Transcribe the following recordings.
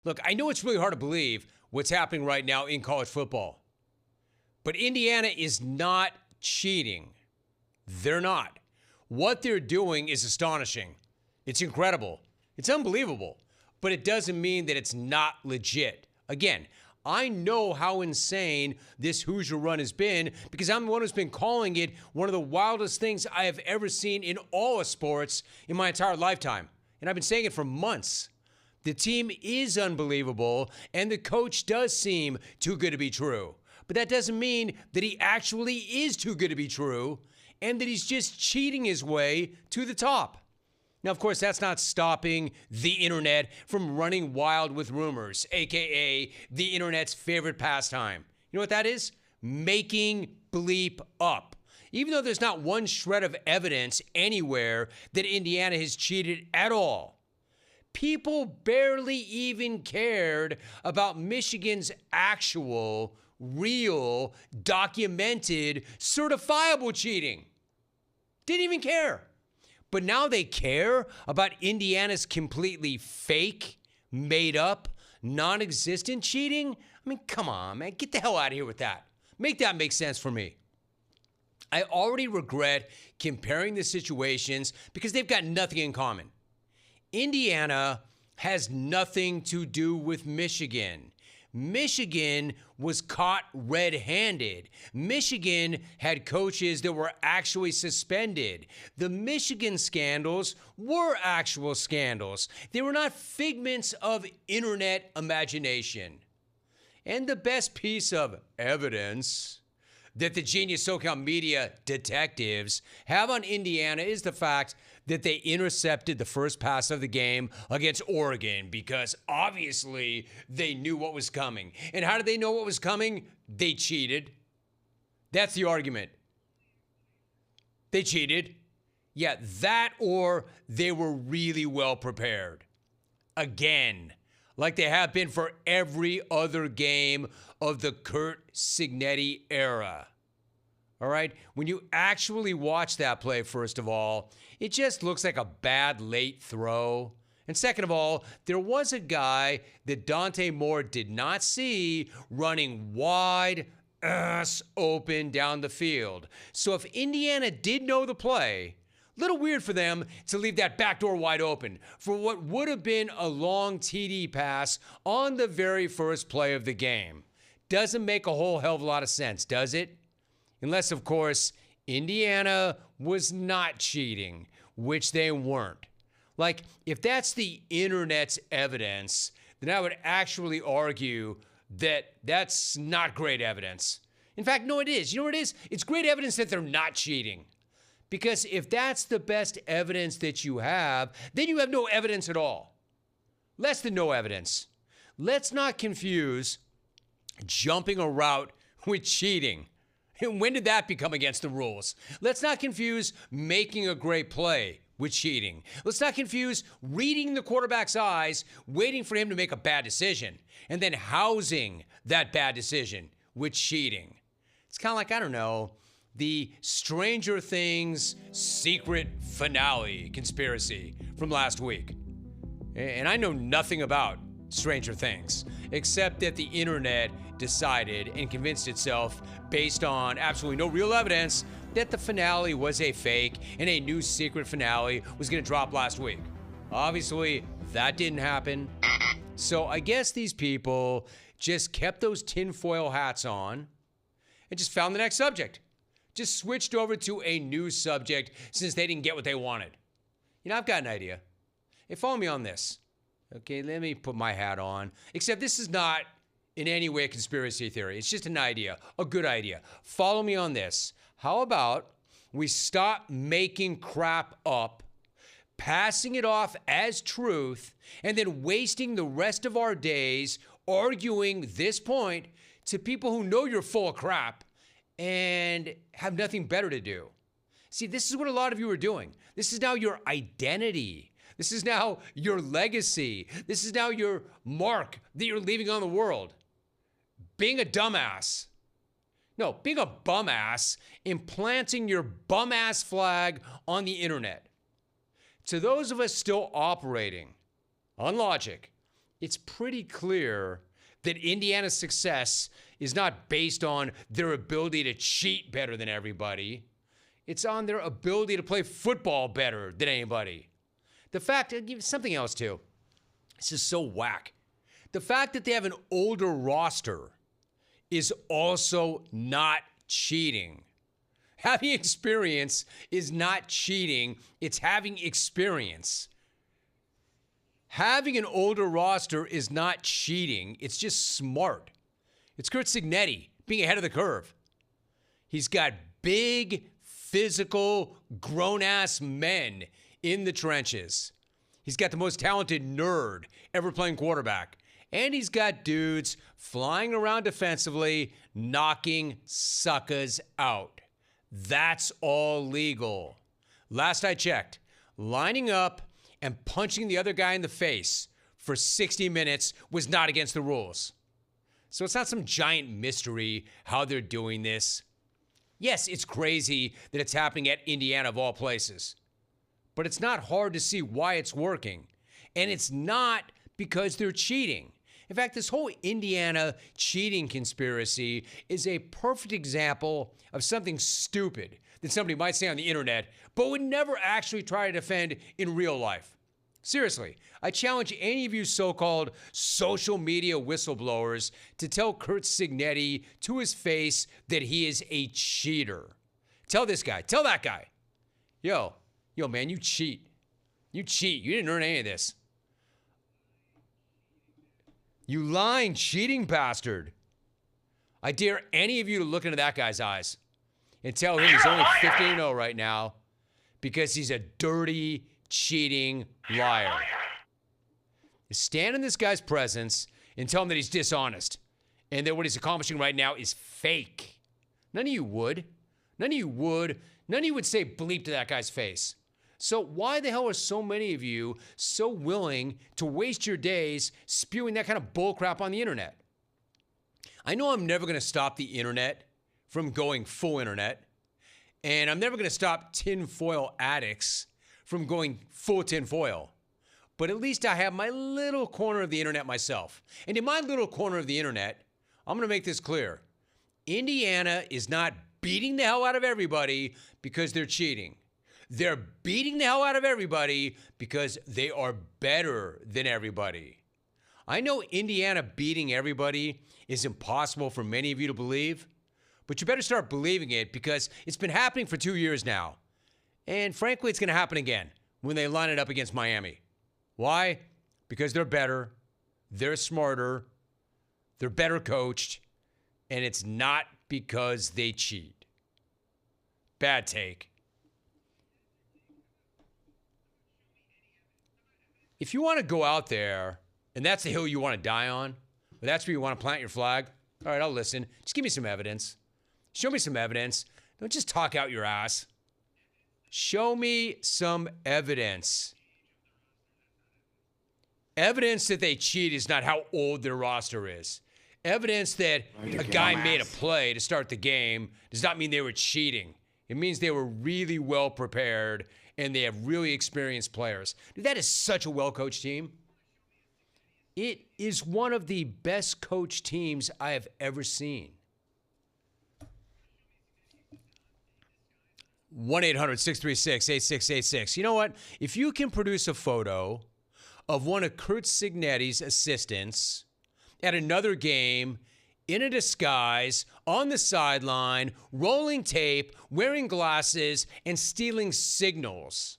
Look, I know it's really hard to believe what's happening right now in college football, but Indiana is not cheating. They're not. What they're doing is astonishing. It's incredible. It's unbelievable. But it doesn't mean that it's not legit. Again, I know how insane this Hoosier run has been because I'm the one who's been calling it one of the wildest things I have ever seen in all of sports in my entire lifetime. And I've been saying it for months. The team is unbelievable, and the coach does seem too good to be true. But that doesn't mean that he actually is too good to be true and that he's just cheating his way to the top. Now, of course, that's not stopping the internet from running wild with rumors, aka the internet's favorite pastime. You know what that is? Making bleep up. Even though there's not one shred of evidence anywhere that Indiana has cheated at all. People barely even cared about Michigan's actual, real, documented, certifiable cheating. Didn't even care. But now they care about Indiana's completely fake, made up, non-existent cheating? I mean, come on, man. Get the hell out of here with that. Make that make sense for me. I already regret comparing the situations because they've got nothing in common. Indiana has nothing to do with Michigan. Michigan was caught red-handed. Michigan had coaches that were actually suspended. The Michigan scandals were actual scandals. They were not figments of internet imagination. And the best piece of evidence that the genius SoCal media detectives have on Indiana is the fact that they intercepted the first pass of the game against Oregon because obviously they knew what was coming. And how did they know what was coming? They cheated. That's the argument. They cheated. Yeah, that or they were really well prepared. Again, like they have been for every other game of the Curt Cignetti era. All right? When you actually watch that play, first of all, it just looks like a bad late throw. And second of all, there was a guy that Dante Moore did not see running wide ass open down the field. So if Indiana did know the play, little weird for them to leave that back door wide open for what would have been a long TD pass on the very first play of the game. Doesn't make a whole hell of a lot of sense, does it? Unless, of course, Indiana was not cheating, which they weren't. Like, if that's the internet's evidence, then I would actually argue that that's not great evidence. In fact, no, it is. You know what it is? It's great evidence that they're not cheating. Because if that's the best evidence that you have, then you have no evidence at all. Less than no evidence. Let's not confuse jumping a route with cheating. When did that become against the rules? Let's not confuse making a great play with cheating. Let's not confuse reading the quarterback's eyes, waiting for him to make a bad decision, and then housing that bad decision with cheating. It's kind of like, I don't know, the Stranger Things secret finale conspiracy from last week. And I know nothing about Stranger Things, except that the internet decided and convinced itself, based on absolutely no real evidence, that the finale was a fake and a new secret finale was going to drop last week. Obviously, that didn't happen. So I guess these people just kept those tinfoil hats on and just found the next subject. Just switched over to a new subject since they didn't get what they wanted. You know, I've got an idea. Hey, follow me on this. Okay, let me put my hat on. Except this is not in any way a conspiracy theory. It's just an idea, a good idea. Follow me on this. How about we stop making crap up, passing it off as truth, and then wasting the rest of our days arguing this point to people who know you're full of crap and have nothing better to do. See, this is what a lot of you are doing. This is now your identity. This is now your legacy. This is now your mark that you're leaving on the world. Being a dumbass. No, being a bum ass, implanting your bum ass flag on the internet. To those of us still operating on logic, it's pretty clear that Indiana's success is not based on their ability to cheat better than everybody. It's on their ability to play football better than anybody. The fact, I'll give you something else too. This is so whack. The fact that they have an older roster is also not cheating. Having experience is not cheating. It's having experience. Having an older roster is not cheating. It's just smart. It's Curt Cignetti being ahead of the curve. He's got big, physical, grown-ass men in the trenches. He's got the most talented nerd ever playing quarterback. And he's got dudes flying around defensively, knocking suckers out. That's all legal. Last I checked, lining up and punching the other guy in the face for 60 minutes was not against the rules. So it's not some giant mystery how they're doing this. Yes, it's crazy that it's happening at Indiana of all places. But it's not hard to see why it's working. And it's not because they're cheating. In fact, this whole Indiana cheating conspiracy is a perfect example of something stupid that somebody might say on the internet, but would never actually try to defend in real life. Seriously, I challenge any of you so-called social media whistleblowers to tell Curt Cignetti to his face that he is a cheater. Tell this guy, tell that guy, yo, man, you cheat. You cheat. You didn't earn any of this. You lying, cheating bastard. I dare any of you to look into that guy's eyes and tell him he's only 15-0 right now because he's a dirty, cheating liar. Stand in this guy's presence and tell him that he's dishonest and that what he's accomplishing right now is fake. None of you would. None of you would. None of you would say bleep to that guy's face. So why the hell are so many of you so willing to waste your days spewing that kind of bullcrap on the internet? I know I'm never going to stop the internet from going full internet, and I'm never going to stop tinfoil addicts from going full tinfoil. But at least I have my little corner of the internet myself. And in my little corner of the internet, I'm going to make this clear. Indiana is not beating the hell out of everybody because they're cheating. They're beating the hell out of everybody because they are better than everybody. I know Indiana beating everybody is impossible for many of you to believe, but you better start believing it because it's been happening for 2 years now. And frankly, it's going to happen again when they line it up against Miami. Why? Because they're better, they're smarter, they're better coached, and it's not because they cheat. Bad take. If you want to go out there, and that's the hill you want to die on, or that's where you want to plant your flag, all right, I'll listen. Just give me some evidence. Show me some evidence. Don't just talk out your ass. Show me some evidence. Evidence that they cheat is not how old their roster is. Evidence that a guy made a play to start the game does not mean they were cheating. It means they were really well prepared and they have really experienced players. Dude, that is such a well-coached team. It is one of the best coached teams I have ever seen. 1-800-636-8686. You know what? If you can produce a photo of one of Curt Cignetti's assistants at another game in a disguise, on the sideline, rolling tape, wearing glasses, and stealing signals,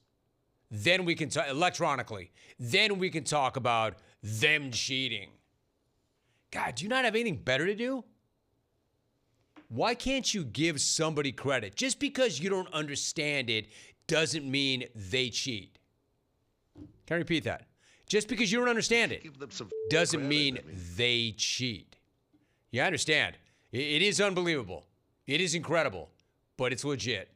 then we can talk electronically. Then we can talk about them cheating. God, do you not have anything better to do? Why can't you give somebody credit? Just because you don't understand it doesn't mean they cheat. Can I repeat that? Just because you don't understand it doesn't mean they cheat. Yeah, I understand. It is unbelievable. It is incredible, but it's legit.